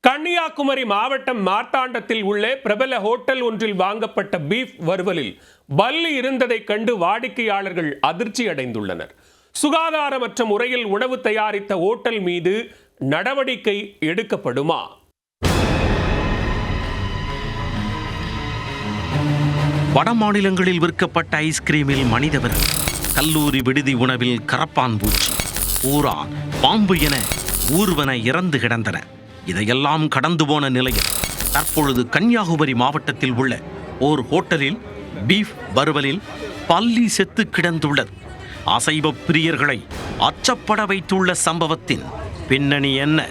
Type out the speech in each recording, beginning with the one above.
கன்னியாகுமரி மாவட்டம் மார்த்தாண்டத்தில் உள்ள பிரபல ஹோட்டல் ஒன்றில் வாங்கப்பட்ட பீஃப் வறுவலில் பல்லி இருந்ததைக் கண்டு வாடிக்கையாளர்கள் அதிர்ச்சி அடைந்துள்ளனர். சுகாதாரமற்ற முறையில் உணவு தயாரித்த ஹோட்டல் மீது நடவடிக்கை எடுக்கப்படுமா? வட மாநிலங்களில் விற்கப்பட்ட ஐஸ்கிரீமில் மனிதவிரல், கல்லூரி விடுதி உணவில் கரப்பான் பூச்சி, பூரா, பாம்பு என ஊர்வன இறந்து கிடந்தன. இதையெல்லாம் கடந்து போன நிலையில் தற்பொழுது கன்னியாகுமரி மாவட்டத்தில் உள்ள ஓர் ஹோட்டலில் பீஃப் வறுவலில் பல்லி செத்து கிடந்துள்ளது. அசைவ பிரியர்களை அச்சப்பட வைத்துள்ள சம்பவத்தின் பின்னணி என்ன?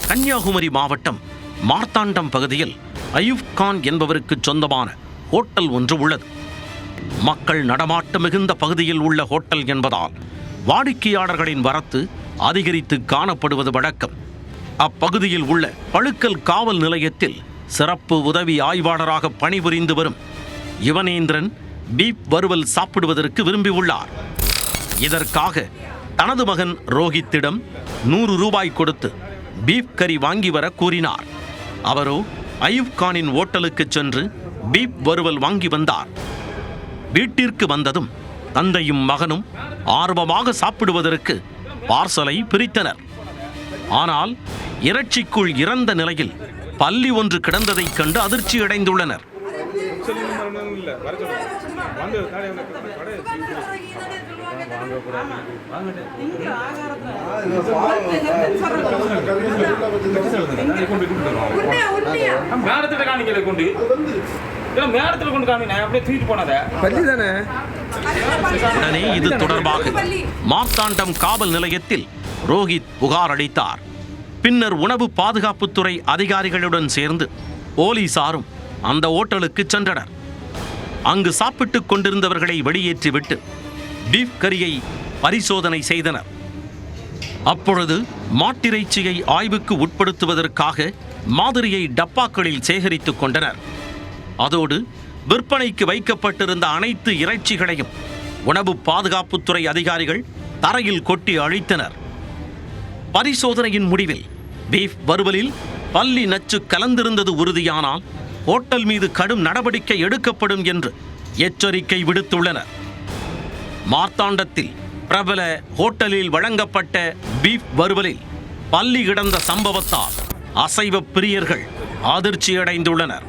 கன்னியாகுமரி மாவட்டம் மார்த்தாண்டம் பகுதியில் அயூப் கான் என்பவருக்கு சொந்தமான ஹோட்டல் ஒன்று உள்ளது. மக்கள் நடமாட்டம் மிகுந்த பகுதியில் உள்ள ஹோட்டல் என்பதால் வாடிக்கையாளர்களின் வரத்து அதிகரித்து காணப்படுவது வழக்கம். அப்பகுதியில் உள்ள பழுக்கல் காவல் நிலையத்தில் சிறப்பு உதவி ஆய்வாளராக பணிபுரிந்து வரும் யுவனேந்திரன் பீஃப் வறுவல் சாப்பிடுவதற்கு விரும்பியுள்ளார். இதற்காக தனது மகன் ரோஹித்திடம் 100 ரூபாய் கொடுத்து பீஃப் கறி வாங்கி வர கூறினார். அவரோ அயூப் கானின் ஓட்டலுக்கு சென்று பீஃப் வறுவல் வாங்கி வந்தார். வீட்டிற்கு வந்ததும் தந்தையும் மகனும் ஆர்வமாக சாப்பிடுவதற்கு பார்சலை பிரித்தனர். ஆனால் இறைச்சிக்குள் இறந்த நிலையில் பல்லி ஒன்று கிடந்ததைக் கண்டு அதிர்ச்சி அடைந்துள்ளனர். உடனே இது தொடர்பாக மார்த்தாண்டம் காவல் நிலையத்தில் ரோஹித் புகார் அளித்தார். பின்னர் உணவு பாதுகாப்புத்துறை அதிகாரிகளுடன் சேர்ந்து போலீசாரும் அந்த ஓட்டலுக்கு சென்றனர். அங்கு சாப்பிட்டுக் கொண்டிருந்தவர்களை வெளியேற்றிவிட்டு பீஃப் கரியை பரிசோதனை செய்தனர். அப்பொழுது மாட்டிறைச்சியை ஆய்வுக்கு உட்படுத்துவதற்காக மாதிரியை டப்பாக்களில் சேகரித்துக் கொண்டனர். அதோடு விற்பனைக்கு வைக்கப்பட்டிருந்த அனைத்து இறைச்சிகளையும் உணவு பாதுகாப்புத்துறை அதிகாரிகள் தரையில் கொட்டி அழித்தனர். பரிசோதனையின் முடிவில் பீஃப் வறுவலில் பல்லி நச்சு கலந்திருந்தது உறுதியானால் ஹோட்டல் மீது கடும் நடவடிக்கை எடுக்கப்படும் என்று எச்சரிக்கை விடுத்துள்ளனர். மார்த்தாண்டத்தில் பிரபல ஹோட்டலில் வழங்கப்பட்ட பீஃப் வறுவலில் பல்லி கிடந்த சம்பவத்தால் அசைவ பிரியர்கள் அதிர்ச்சியடைந்துள்ளனர்.